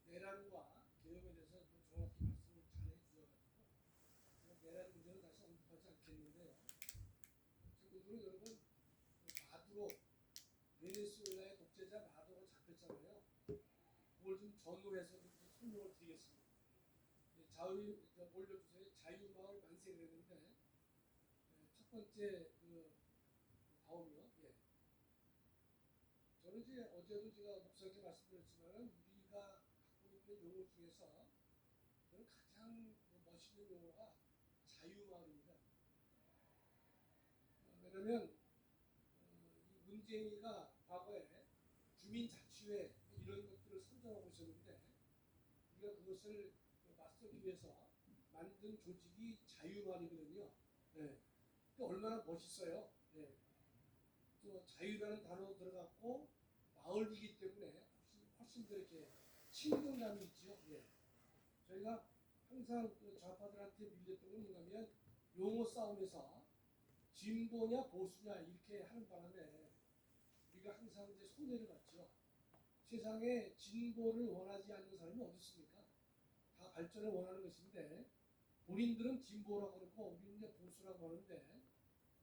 내란과 개혁에 대해서 정확히 말씀을 잘 해주셔가지고 내란 문제는 다시 언급하지 않겠는데요. 오늘은 여러분 마두로 베네수엘라의 독재자 마두로가 잡혔잖아요. 그걸 좀 전후해서 좀 설명을 드리겠습니다. 자유 올려주세요. 자유마을 만세 그랬는데 첫 번째 다음이요. 예. 저는 이제 어제도 제가 목사님께 말씀드렸지만 우리가 갖고 있는 용어 중에서 저는 가장 멋있는 용어가 자유마을입니다. 왜냐하면 이 문재인이가 과거에 주민자치회 이런 것들을 선정하고 있었는데 우리가 그것을 맞서기 위해서 만든 조직이 자유마을이거든요. 네. 얼마나 멋있어요. 네. 또 자유라는 단어 들어갔고 마을이기 때문에 훨씬 더 이렇게 친근감이 있죠. 예. 저희가 항상 좌파들한테 밀렸던 건 뭐냐면 용어 싸움에서 진보냐 보수냐 이렇게 하는 바람에 우리가 항상 이제 손해를 봤죠. 세상에 진보를 원하지 않는 사람이 어디 있습니까? 다 발전을 원하는 것인데 본인들은 진보라고 그러고 우리는 이제 보수라고 하는데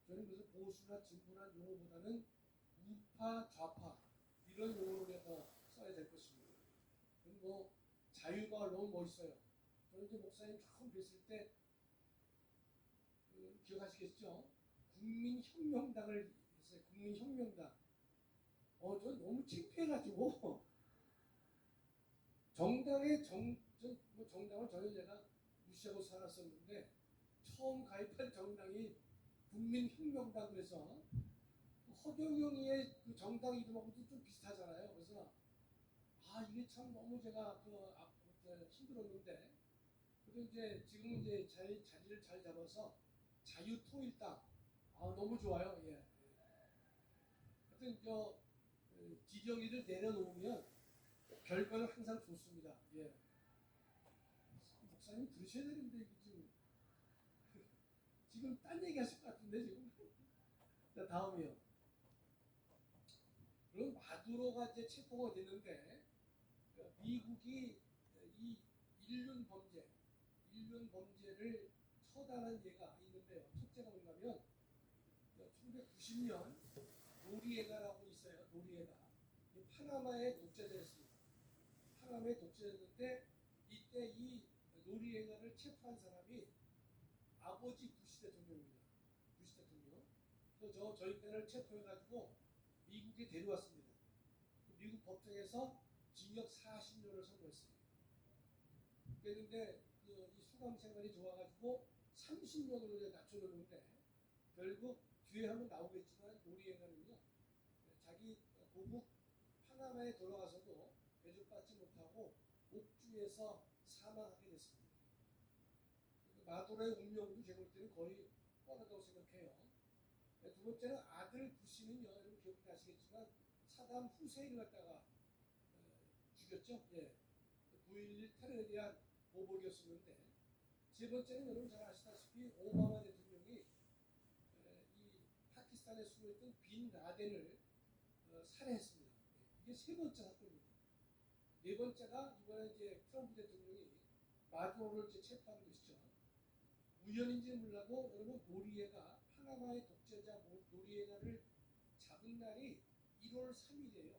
저는 그래서 보수나 진보나 용어보다는 우파, 좌파 이런 용어로 더 써야 될 것입니다. 그리고 자유마을 너무 멋있어요. 저는 이제 목사님 처음 뵀을 때 기억하시겠죠? 국민혁명당을 했어요. 국민혁명당. 저는 너무 창피해가지고 정당의 정당을 전혀 제가 무시하고 살았었는데 처음 가입한 정당이 국민혁명당 그래서 허경영의 그 정당 이름하고도 좀 비슷하잖아요. 그래서 이게 참 너무 제가 힘들었는데 그래도 이제 지금 이제 자리를 잘 잡아서 자유통일당 너무 좋아요. 예. 하여튼 지정이를 내려놓으면 결과는 항상 좋습니다. 예. 목사님 들으셔야 되는데 이게 지금 딴 얘기 하실 것 같은데 지금. 자, 다음이요. 그럼 마두로가 이제 체포가 됐는데 미국이 이 인륜 범죄를 처단한 예가 있는데요. 첫째가 뭔가면 1990년 노리에가라고 있어요. 노리에가 파나마의 독재자였습니다. 파나마의 독재자였는데 이때 이 노리에가를 체포한 사람이 아버지 부시 대통령입니다. 부시 대통령. 그래서 저희 때를 체포해가지고 미국에 데려왔습니다. 미국 법정에서 징역 40년을 선고했어요. 그랬는데 이 수감 생활이 좋아가지고 30년으로 낮춰놓는데 결국 뒤에 한번 나오겠지만 노리에가는요 자기 고국 파나마에 돌아가서도 대접받지 못하고 옥주에서 사망하게 됐습니다. 마두로의 운명도 제가 볼 때는 거의 뻔하다고 생각해요. 두 번째는 아들 부시는요, 여러분 기억하시겠지만 사담 후세인을 갖다가 죽였죠. 예. 9.11 테러에 대한 보복이었었는데 세 번째는 여러분 잘 아시다시피 오바마 대통령이 이 파키스탄에 숨어있던 빈 라덴을 살해했습니다. 이게 세 번째 사건입니다. 네 번째가 이번에 이제 트럼프 대통령이 마두로를 체포한 것이죠. 우연인지 몰라도 여러분 노리에가 파나마의 독재자 노리에가를 잡은 날이 1월 3일이에요.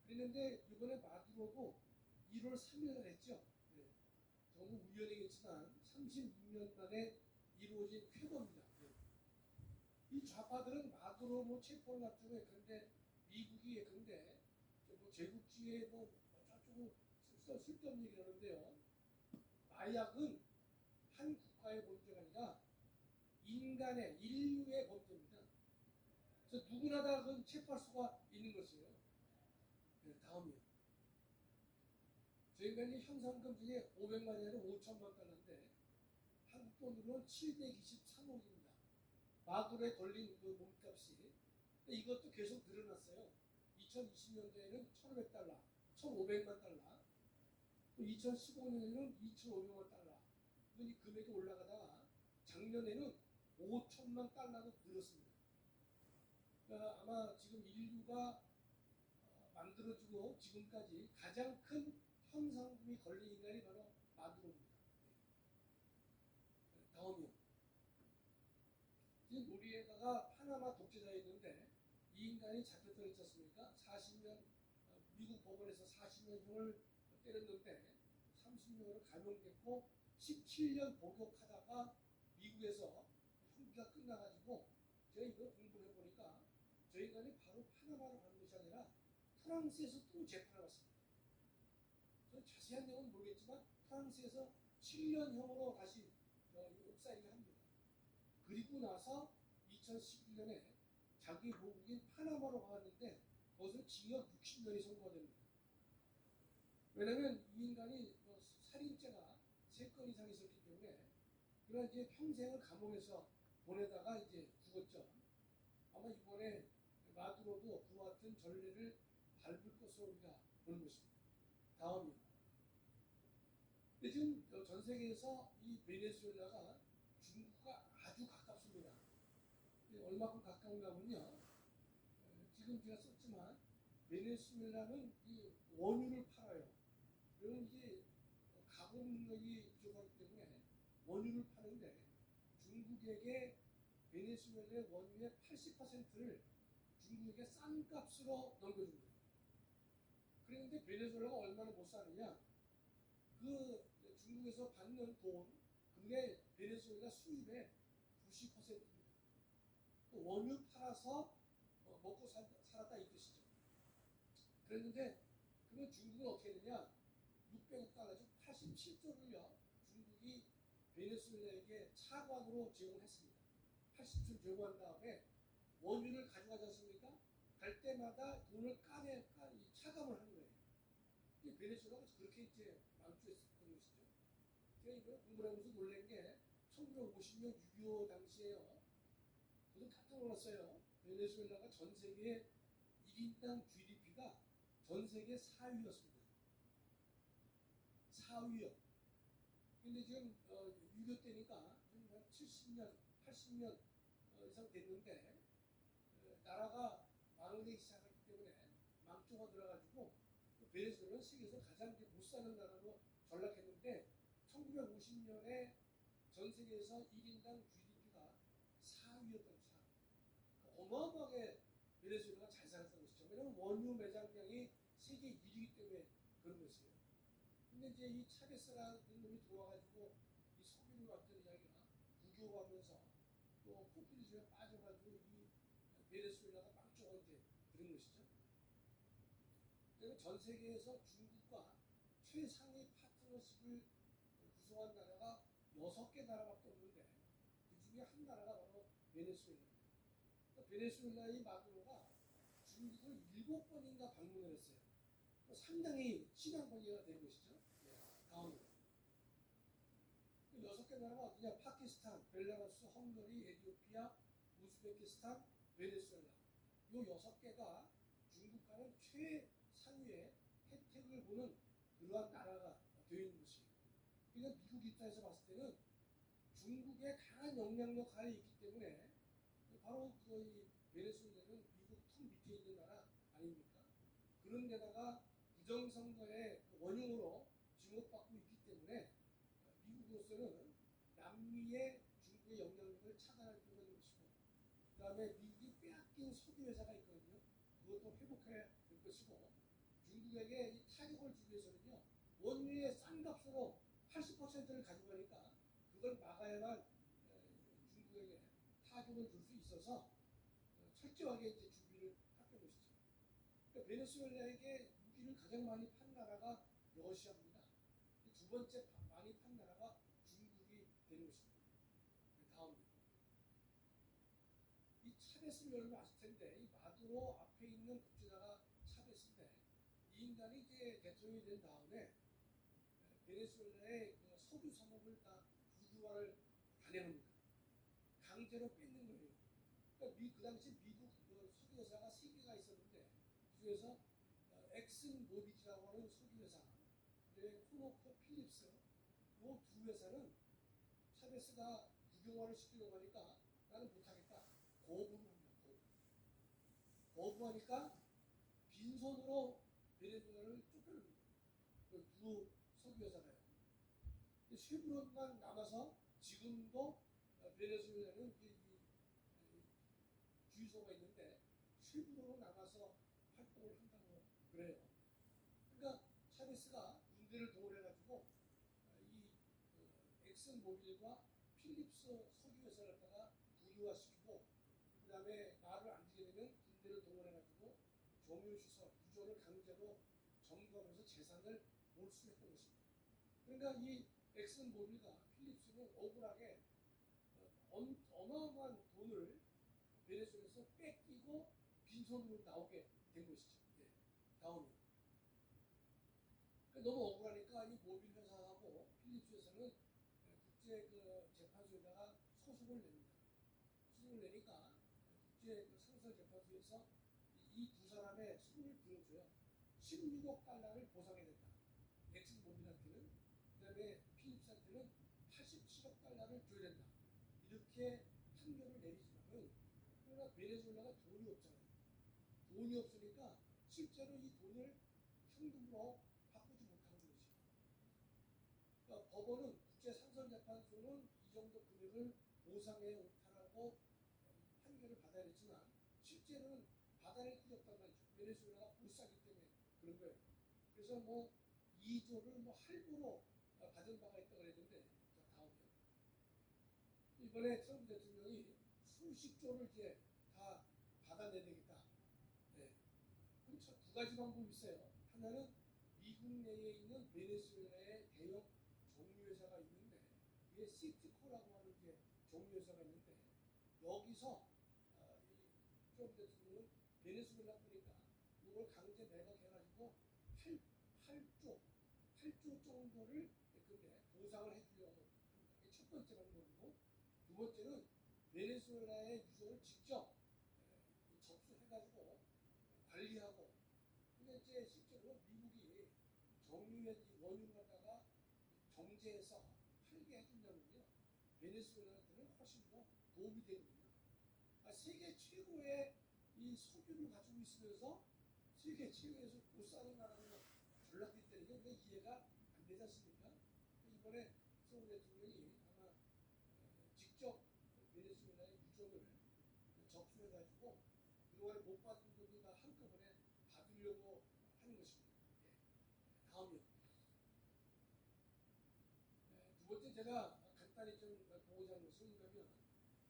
그랬는데 이번에 마두로도 1월 3일날 했죠. 네. 너무 우연이겠지만 36년 만에 이루어진 쾌거입니다. 네. 이 좌파들은 마두로 체포를 놨죠. 그런데 미국이 근데 제국주의에 어쩌고 쓸데없는 얘기를 하는데요. 마약은 한 국가의 범죄가 아니라 인류의 범죄입니다. 그래서 누구나 다 그건 체포할 수가 있는 것이에요. 네, 다음이요. 저희가 이제 현상금 중에 500만이 아니라 5천만 달러인데 한국 돈으로는 723억입니다. 마두로에 걸린 그 몸값이. 이것도 계속 늘어났어요. 2020년도에는 1,500달러, 1,500만 달러, 또 2015년에는 2,500만 달러. 이 금액이 올라가다가 작년에는 5천만 달러로 늘었습니다. 그러니까 아마 지금 인류가 만들어지고 지금까지 가장 큰 현상금이 걸린 인간이 바로 마두로입니다. 다음이요. 지금 노리에가가 파나마 독재자였는데 이 인간이 잡혔던 있지 않습니까? 40년 미국 법원에서 40년형을 때렸는데 30년으로 감형됐고 17년 복역하다가 미국에서 형기가 끝나가지고 제가 이걸 공부를 해보니까 저 인간이 바로 파나마로 가는 것이 아니라 프랑스에서 또 재판을 받습니다. 저는 자세한 내용은 모르겠지만 프랑스에서 7년형으로 다시 옥살이를 합니다. 그리고 나서 2011년에 자기 모국인 파나마로 가봤는데 거기서 징역 60년이 선고가 됩니다. 왜냐하면 이 인간이 살인죄가 3건 이상 있었기 때문에 그런 이제 평생을 감옥에서 보내다가 이제 죽었죠. 아마 이번에 마두로도 그와 같은 전례를 밟을 것으로 우리가 보는 것입니다. 다음이요. 근데 지금 전 세계에서 이 베네수엘라가 중국과 아주 가깝습니다. 얼마큼 가까운가면요. 지금 제가 썼지만 베네수엘라는 이 원유를 팔아요. 그러면 이게 가공 능력이 부족하기 때문에 원유를 파는데 중국에게 베네수엘라의 원유의 80%를 중국에게 싼 값으로 넘겨줍니다. 그런데 베네수엘라가 얼마나 못 사느냐? 그 중국에서 받는 돈, 그게 베네수엘라 수입의 90%입니다. 원유 팔아서 먹고 살았다 이 뜻이죠. 그랬는데 그러면 중국은 어떻게 되냐? 600억 달러, 즉 87조를요 중국이 베네수엘라에게 차관으로 제공했습니다. 87조 제공한 다음에 원유를 가져가지 않습니까? 갈 때마다 돈을 차감을 하는 거예요. 베네수엘라가 그렇게 이제 망조했었던 것이죠. 제가 이걸 공부를 하면서 놀란 게 1950년 6.25 당시에요. 저도 깜짝 놀랐어요. 베네수엘라가 전 세계 1인당 GDP가 전 세계 4위였습니다. 4위요. 근데 지금 6.25 때니까 한 70년, 80년 이상 됐는데 나라가 망하기 시작했기 때문에 망조가 들어가지고 베네수엘라는 세계에서 가장 못 사는 나라로 전락했는데 1950년에 전 세계에서 1인당 GDP가 4위였던 4위. 어마어마하게 베네수엘라가 잘 살았던 것이죠. 왜냐하면 원유 매장량이 세계 1위이기 때문에 그런 것이에요. 근데 이제 이 차베스라는 놈이 들어와가지고 이 석유를 왔던 이야기가 국유화하면서 또 포퓰리즘에 빠져가지고 이 베네수엘라가 망조가 이제 그런 것이죠. 그래서 전 세계에서 중국과 최상위 파트너십을 구성한 나라가 6개 나라밖에 없는데 그 중에 한 나라가 바로 베네수엘라입니다. 그러니까 베네수엘라의 마두로가 중국을 7번인가 방문을 했어요. 상당히 친한 관계가 된 것이죠. 다음으로. 6개 나라가 어디냐? 파키스탄, 벨라루스, 헝가리, 에티오피아, 우즈베키스탄, 베네수엘라. 이 6개가 중국과는 최상위의 혜택을 보는 그러한 나라가 되어 있는 것이에요. 그러니까 미국 입장에서 봤을 때는 중국의 강한 영향력 하에 있기 때문에 바로 그 베네수엘라는 미국 턱 밑에 있는 나라 아닙니까? 그런 데다가 부정선거의 원흉으로 지목받고 있기 때문에 미국으로서는 남미의 중국의 영향력을 차단할 필요가 있는 것이고 그 다음에 미국이 빼앗긴 석유 회사가 있거든요. 그것도 회복해야 될 것이고 중국에게 이 타격을 주기 위해서는요. 원유의 싼 값으로 80%를 가져가니까 그걸 막아야만 중국에게 타격을 줄 수 있어서 철저하게 이제 준비를 했던 것이죠. 그러니까 베네수엘라에게 무기를 가장 많이 판 나라가 러시아입니다. 두 번째 많이 판 나라가 중국이 되는 것입니다. 다음입니다. 이 차베스를 여러분 아실 텐데 이 마두로 앞에 있는 독재자가 차베스인데 이 인간이 이제 대통령이 된 다음에 베네수엘라의 그 석유 산업을 다 국유화를 단행합니다. 강제로 뺏는 거예요. 그러니까 그 당시 미국 석유 회사가 3개가 있었는데 그중에서 엑슨 모빌이라고 하는 석유 회사, 코노코 필립스 이 두 회사는 차베스가 국유화를 시키려고 하니까 나는 못하겠다. 거부를 합니다. 거부하니까 빈손으로 베네수엘라를 쫓겨납니다. 두 석유 회사가요. 쉐브론만 남아서 지금도 베네수엘라는 주유소가 있는데 쉐브론으로 남아서 활동을 한다고 그래요. 그러니까 차베스가 군대를 동원해가지고 이 엑슨모빌과 필립스 석유 회사를 갖다가 분유화시키고 그 다음에 말을 안 듣게 되면 군대를 동원해가지고 정유시설 유조를 강제로 점거하면서 재산을 몰수했던 것입니다. 그러니까 이 엑슨모빌과 필립스는 억울하게 어마어마한 돈을 베네수엘에서 뺏기고 빈손으로 나오게 된 것이죠. 예, 다음에 그러니까 너무 억울하니까 이 모빌 회사하고 필립스 회사는 국제 재판소에다가 소송을 냅니다. 소송을 내니까 국제 상설 재판소에서 이 두 사람의 손을 들어줘요. 16억 달러를 보상해야 된다. 엑슨모빌한테는, 그다음에 필립스한테는 87억 달러를 줘야 된다. 이렇게 판결을 내리지만은 그러나 베네수엘라가 돈이 없잖아요. 돈이 없으니까 실제로 이 돈을 현금으로 바꾸지 못하는 것이죠. 그러니까 법원은 국제상선재판소는 이 정도 금액을 보상해 옳다라고 판결을 받아야 했지만 실제로는 받아낼 길이 없단 말이죠. 베네수엘라가 못 사기 때문에 그런 거예요. 그래서 뭐 2조를 뭐 할부로 받은 바가 있다고 그랬는데, 자 다음이요. 이번에 트럼프 대통령이 수십 조를 이제 다 받아내야 되겠다. 네. 그럼 두 가지 방법이 있어요. 하나는 미국 내에 있는 베네수엘라의 대형 정유회사가 있는데, 이게 시티코라고 하는 게 정유회사가 있는데, 여기서 이 트럼프 대통령은 베네수엘라 보니까 이걸 강제 매각해가지고 8조 정도를 근데 보상을 해주려고 합니다. 이게 첫 번째 방법이고, 두 번째는 베네수엘라의 유조를 직접 접수해가지고 관리하고, 근데 이제 실제로 미국이 정유의 원유를 갖다가 정제해서 팔게 해준다면요, 베네수엘라한테는 훨씬 더 도움이 되거든요. 세계 최고의 이 석유를 가지고 있으면서 세계 최고에서 못 사는 나라가 전락됐다는 게 우리가 이해가 안 되지 않습니까? 이번에 트럼프 대통령이 아마 직접 베네수엘라의 유족을 접수해가지고 그동안 못 받은 돈도 다 한꺼번에 받으려고 하는 것입니다. 예. 다음이요. 두 번째 제가 간단히 좀 보고자 하는 것은 뭐냐면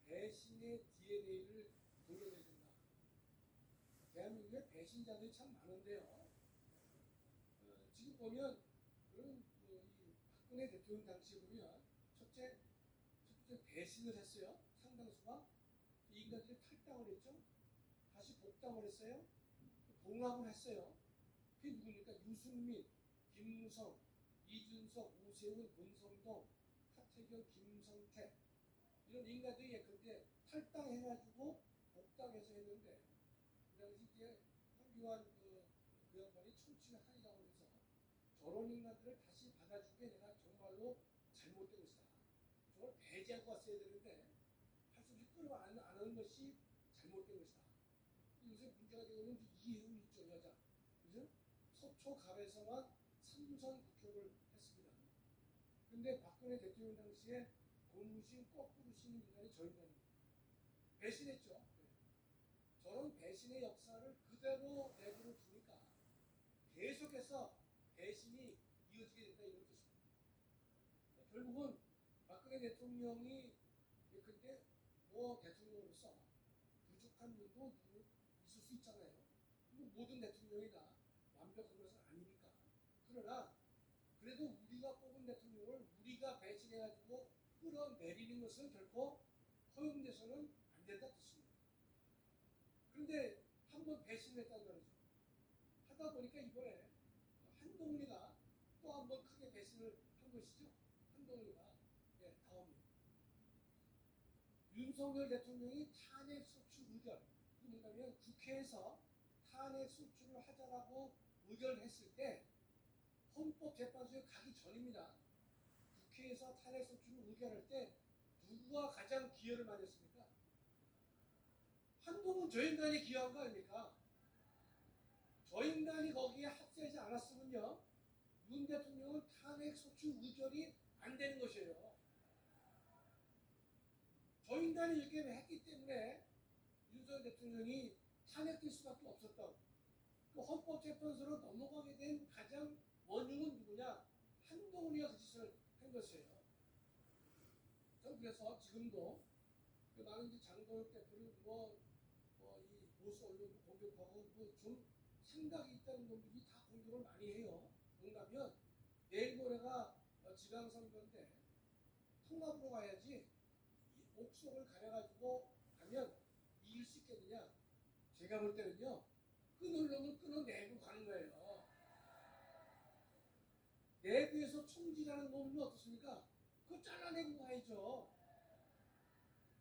배신의 DNA를 돌려내야 된다. 대한민국에 배신자들이 참 많은데요. 지금 보면 이 박근혜 대통령 당시에 보면 첫째 배신을 했어요. 상당수가. 이 인간들이 탈당을 했죠. 다시 복당을 했어요. 봉합을 했어요. 그게 누구니까? 유승민, 김무성, 이준석, 오세훈, 문성동, 하태경, 김성태, 이런 인간들이 예컨대 탈당해가지고 복당해서 했는데, 그 당시 이제 황교안 그 양반이 청춘의 한이라고 해서 저런 인간들을 다시 받아준 게 내가 정말로 잘못된 것이다. 저걸 배제하고 왔어야 되는데 할 수 없이 끌어안 하는 것이 잘못된 것이다. 요새 문제가 되고 있는 이해훈 있죠, 여자. 그죠? 서초갑에서만 3선 국회를 했습니다. 근데 박근혜 대통령 당시에 고무신 거꾸로 신는 인간이 저 인간입니다. 배신했죠. 네. 저런 배신의 역사를 그대로 내버려 두니까 계속해서 배신이 이어지게 된다, 이런 뜻입니다. 결국은 박근혜 대통령이 근데 뭐 대통령으로서 부족한 면도 있을 수 있잖아요. 모든 대통령이 다 완벽한 것은 아니니까. 그러나 그래도 우리가 뽑은 대통령을 우리가 배신해가지고 끌어내리는 것은 결코 허용돼서는 안 된다 뜻입니다. 그런데 한번 배신했다는 말이죠. 하다 보니까 이번에 한동훈이가 또 한 번 크게 배신을 한 것이죠. 한동훈이가. 예, 다음에 윤석열 대통령이 탄핵 소추 의결, 뭐냐면 국회에서 탄핵 소추를 하자라고 의결했을 때 헌법재판소에 가기 전입니다. 국회에서 탄핵 소추를 의결할 때 누구가 가장 기여를 많이 했습니까? 한동훈 저 인간이 기여한 거 아닙니까? 저 인간이 거기에 합세하지 않았으면요, 윤 대통령은 탄핵 소추 의결이 안 되는 것이에요. 저 인간이 이렇게 했기 때문에 윤석열 대통령이 탄핵될 수밖에 없었다고. 그 헌법재판소로 넘어가게 된 가장 원흉은 누구냐? 한동훈이가 그 짓을 한 것이에요. 저는 그래서 지금도 나는 이제 장동혁 대표를 이 보수 언론도 공격하고 좀 생각이 있다는 놈들이 다 공격을 많이 해요. 뭔가면 내일 모레가 지방선거인데 통합으로 가야지 옥석을 가려가지고 가면 이길 수 있겠느냐? 제가 볼 때는요, 끊을 놈은 끊어내고 가는 거예요. 내부에서 총질하는 놈은 어떻습니까? 그거 잘라내고 가야죠.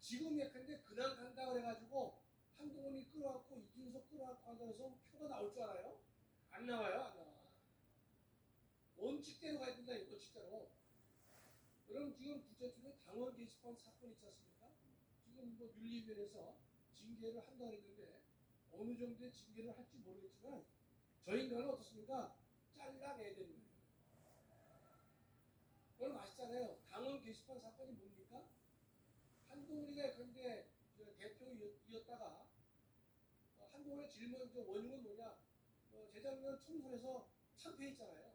지금 예컨대 그날 간다 그래가지고 한동훈이 끌어왔고 이준석 끌어왔고 한다 해서 표가 나올 줄 알아요? 안 나와요, 안 나와. 원칙대로 가야 된다, 이 원칙대로. 그럼 지금 부처님의 당원 게시판 사건 있지 않습니까? 지금 윤리위원회에서 징계를 한다고 했는데 어느 정도의 징계를 할지 모르겠지만 저희 인간은 어떻습니까? 잘라내야 되는 거예요. 여러분 아시잖아요. 당원 게시판 사건이 뭡니까? 한동훈이가 근데 대표이었다가 한동훈의 질문 원흉은 뭐냐? 재작년 총선에서 참패했잖아요.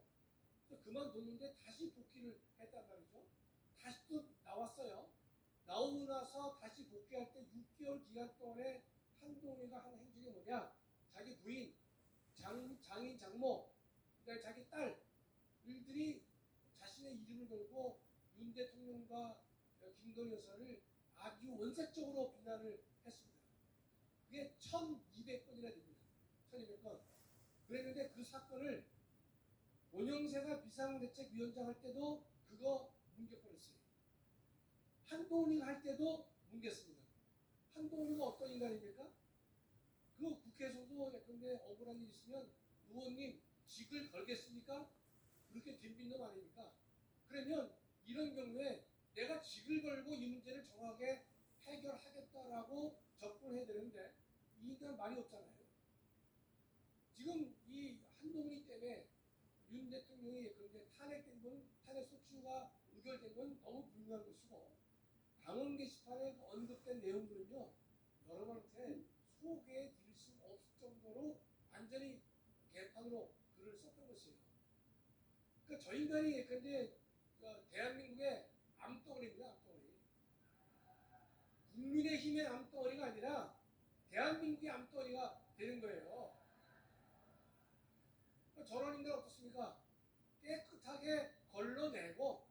그만뒀는데 다시 복귀를 했단 말이죠. 다시 또 나왔어요. 나오고 나서 다시 복귀할 때 6개월 기간 동안에 한동훈이가 한 행동이 뭐냐? 자기 부인, 장인, 장모, 그다음에 자기 딸들이 자신의 이름을 걸고 윤 대통령과 김건희 여사를 아주 원색적으로 비난을 했습니다. 그게 1200건이나 됩니다. 1200건. 그랬는데 그 사건을 원영세가 비상대책위원장 할 때도 그거 뭉개버렸어요. 한동훈이가 할 때도 뭉갰습니다. 한동훈이가 어떤 인간입니까? 그 국회에서도 예컨대 억울한 일 있으면 의원님 직을 걸겠습니까? 그렇게 덤빈 놈 아닙니까? 그러면 이런 경우에 내가 직을 걸고 이 문제를 정확하게 해결하겠다라고 접근해야 되는데 이 인간 말이 없잖아요. 지금 이 한동훈이 때문에 윤 대통령이 그런데 탄핵된 건 탄핵 소추가 의결된 건 너무 분명한 것이고 당원 게시판에 언급된 내용들은요 여러분한테 소개해 드릴 수 없을 정도로 완전히 개판으로 글을 썼던 것이에요. 그러니까 저 인간이 예컨대 대한민국의 암덩어리입니다. 암덩어리. 국민의힘의 암덩어리가 아니라 대한민국의 암덩어리가 되는 거예요. 그러니까 저런 인간 어떻습니까? 깨끗하게 걸러내고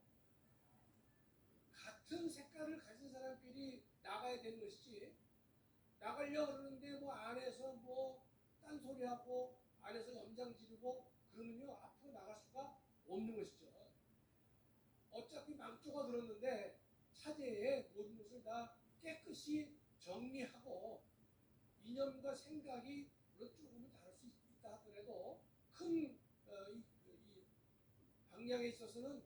같은 색깔을 가진 사람끼리 나가야 되는 것이지 나가려고 그러는데 안에서 딴소리하고 안에서 염장 지르고 그러면요 앞으로 나갈 수가 없는 것이죠. 어차피 망조가 들었는데 차제에 모든 것을 다 깨끗이 정리하고 이념과 생각이 물론 조금은 다를 수 있다 하더라도 큰 이 방향에 있어서는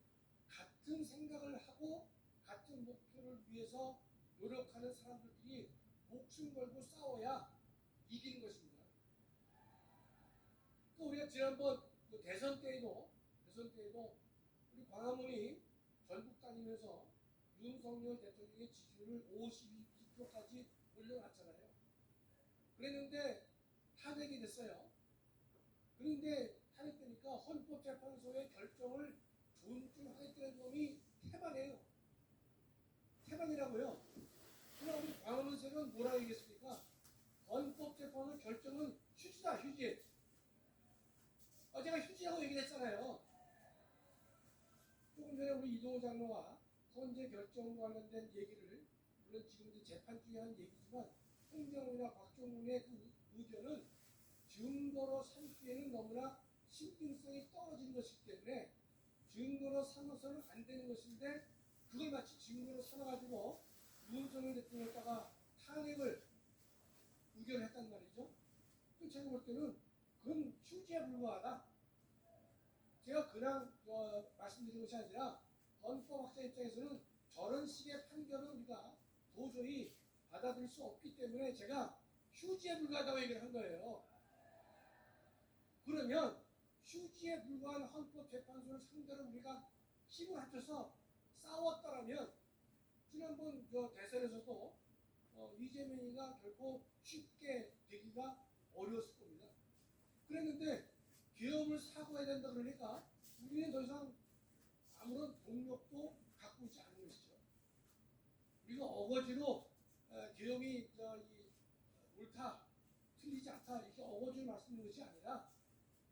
같은 생각을 하고 같은 목표를 위해서 노력하는 사람들끼리 목숨 걸고 싸워야 이기는 것입니다. 또 우리가 지난번 대선 때에도 우리 광화문이 전국 다니면서 윤석열 대통령의 지지율을 52%까지 올려놨잖아요. 그랬는데 탄핵이 됐어요. 그런데 탄핵되니까 헌법재판소의 결정을 존중하겠다는 놈이 태반이에요. 태반이라고요. 그럼 우리 광화문세는 뭐라고 얘기했습니까? 헌법재판소 결정은 휴지다, 휴지. 제가 휴지라고 얘기를 했잖아요. 조금 전에 우리 이동호 장로와 헌재 결정과 관련된 얘기를 물론 지금 이제 재판 중에 한 얘기지만 홍정훈이나 박종훈의 그 의견은 증거로 삼기에는 너무나 신빙성이 떨어진 것이기 때문에 증거로 삼아서는 안 되는 것인데 그걸 마치 증거로 삼아가지고 윤석열 대통령에다가 탄핵을 의결했단 말이죠. 제가 볼 때는 그건 휴지에 불과하다. 제가 그냥 말씀드린 것이 아니라 헌법학자 입장에서는 저런 식의 판결은 우리가 도저히 받아들일 수 없기 때문에 제가 휴지에 불과하다고 얘기를 한 거예요. 그러면 휴지에 불과한 헌법재판소를 상대로 우리가 힘을 합쳐서 싸웠다라면 지난번 대선에서도 이재명이가 결코 쉽게 되기가 어려웠을 겁니다. 그랬는데 계엄을 사과해야 된다 그러니까 우리는 더 이상 아무런 동력도 갖고 있지 않은 것이죠. 우리가 어거지로 계엄이 옳다, 틀리지 않다 이렇게 어거지로 말씀드리는 것이 아니라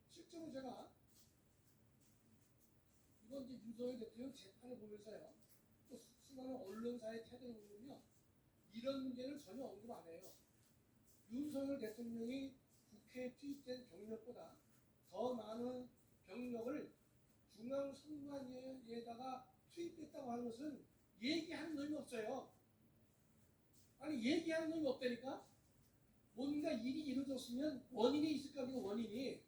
실제로 제가 이번 윤석열 대통령 재판을 보면서요, 또 수많은 언론사의 태도를 보면요, 이런 문제는 전혀 언급 안 해요. 윤석열 대통령이 국회에 투입된 병력보다 더 많은 병력을 중앙선관위에다가 투입했다고 하는 것은 얘기하는 놈이 없어요. 아니 얘기하는 놈이 없다니까? 뭔가 일이 이루어졌으면 원인이 있을 거 아니에요. 원인이.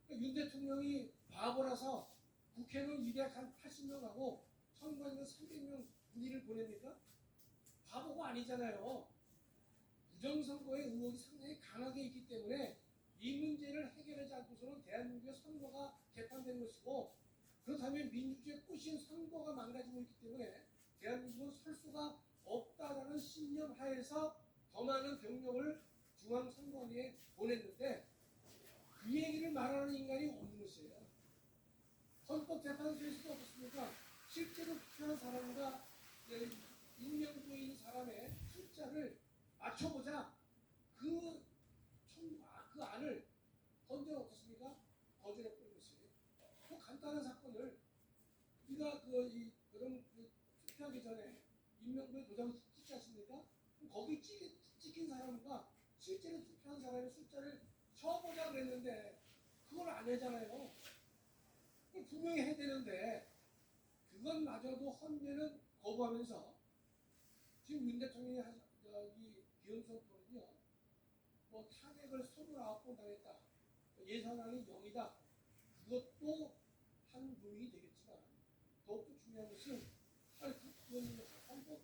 그러니까 윤 대통령이 바보라서 국회는 이대학 한 80명 하고 선관위는 300명 문의를 보냅니까? 바보가 아니잖아요. 부정선거의 의혹이 상당히 강하게 있기 때문에 이 문제를 해결하지 않고서는 대한민국의 선거가 개판되는 것이고, 그렇다면 민주주의의 꽃인 선거가 망가지고 있기 때문에 대한민국은 설 수가 없다라는 신념 하에서 더 많은 병력을 중앙선관위에 보냈는데 그 얘기를 말하는 인간이 없는 것이에요. 헌법재판소에서도 어떻습니까? 실제로 투표한 사람과 임명부에 있는 사람의 숫자를 맞춰보자. 그 안을 헌재 어떻습니까? 거절해버린 것이에요. 그 간단한 사건을 우리가 그런 투표하기 전에 임명부에 도장 찍지 않습니까? 거기 찍힌 사람과 실제로 투표한 사람의 숫자를 쳐보자 그랬는데 그걸 안 하잖아요. 그걸 분명히 해야 되는데 그것마저도 헌재는 거부하면서 지금 윤 대통령이 이 기현선포는요, 탄핵을 29번 당했다. 예산안이 0이다. 그것도 한 부분이 되겠지만 더욱더 중요한 것은 헌법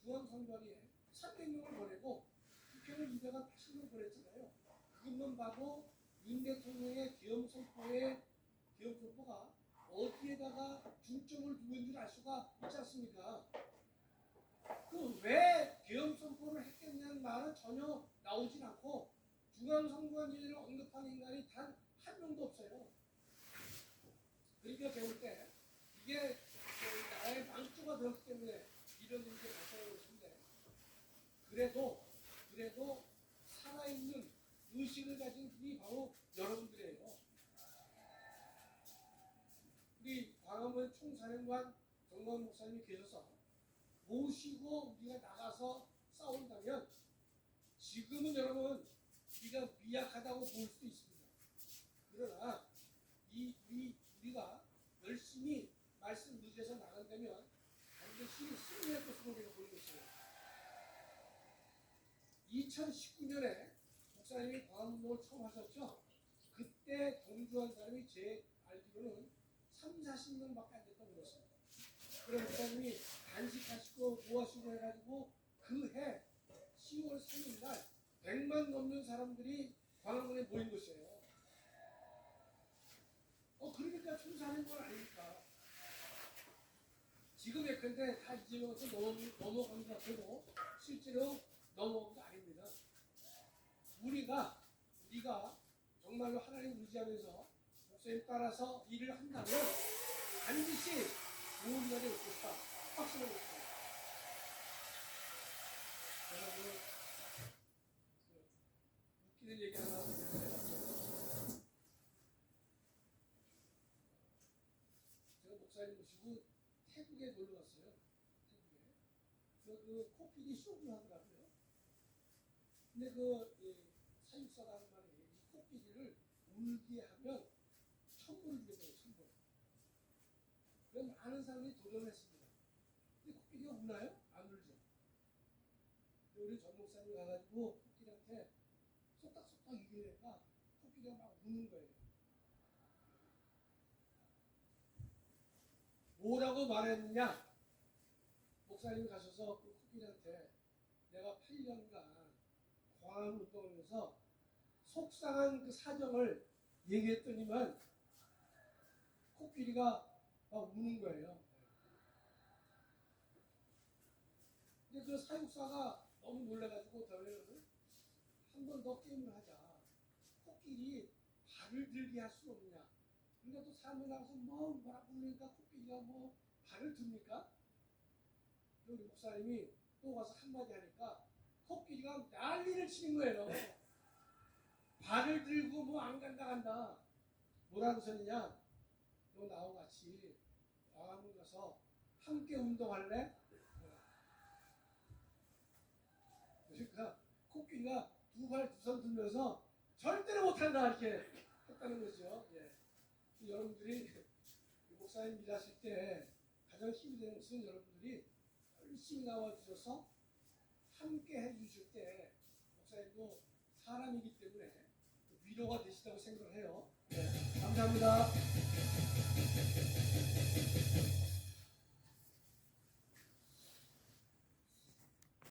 중앙선관위에 300명을 보내고 국회는 280명 보냈잖아요. 그것만 봐도 윤 대통령의 계엄선포가 어디에다가 중점을 두고 있는 줄 알 수가 있지 않습니까? 그 왜 계엄선포를 했겠냐는 말은 전혀 나오진 않고 중앙선관위를 언급하는 인간이 단 한 명도 없어요. 그러니까 배울 때 이게 나라의 망조가 되었기 때문에 이런 일이 발생하는 것인데, 그래도 살아있는 의식을 가진 분이 바로 여러분들이에요. 우리 광화문 총사령관 정광훈 목사님이 계셔서 모시고 우리가 나가서 싸운다면 지금은 여러분 우리가 미약하다고 볼 수도 있습니다. 그러나 우리가 열심히 말씀 의지해서 나간다면 반드시 승리할 것으로 우리가 보는 것이에요. 2019년에 목사님이 광화문을 처음 하셨죠? 그때 동조한 사람이 제 알기로는 30-40명밖에 안 됐다고 그랬습니다. 그럼 목사님이 단식하시고 뭐하시고 해가지고 그해 10월 3일 날 100만 넘는 사람들이 광화문에 모인 것이에요. 그러니까 총사하는 건 아닙니까? 지금 예컨대 다 이재명한테 넘어간 것 같고 실제로 넘어간 거 아닙니다. 우리가 정말로 하나님 의지하면서 목사님 따라서 일을 한다면 반드시 좋은 날이 올 것이다. 확신하고 있습니다. 여러분, 웃기는 얘기 하나 드릴게요. 제가 목사님 모시고 태국에 놀러 갔어요. 태국에. 그 코끼리 쇼를 하더라고요. 근데 사육사가 하는 말이 이 코끼리를 울게 하면 천불을 주겠다고, 천불. 그럼 많은 사람들이 도전했습니다. 근데 코끼리가 우나요? 안 울죠. 우리 전 목사님 가가지고 코끼리한테 속닥속닥 이기니까 코끼리가 막 우는 거예요. 뭐라고 말했느냐? 목사님 가셔서 그 코끼리한테 내가 8년간 광화문 운동을 해서 속상한 그 사정을 얘기했더니만 코끼리가 막 우는 거예요. 근데 그 사육사가 너무 놀래가지고 더는 한 번 더 게임을 하자. 코끼리 발을 들게 할 수 없냐. 그러니까 또 사람들 나가서 뭐라 부르니까 코끼리가 뭐 발을 듭니까? 우리 목사님이 또 가서 한마디 하니까 코끼리가 난리를 치는 거예요. 발을 들고 뭐 안 간다 간다. 뭐라고 썼느냐? 너 나하고 같이 야간으로 가서 함께 운동할래? 그러니까 코끼리가 두 발 두 손 들면서 절대로 못한다 이렇게 했다는 거죠. 예. 여러분들이 목사님 일하실 때 가장 힘이 되는 것은 여러분들이 열심히 나와주셔서 함께 해주실 때 목사님도 사람이기 때문에 위로가 되시다고 생각을 해요. 네, 감사합니다.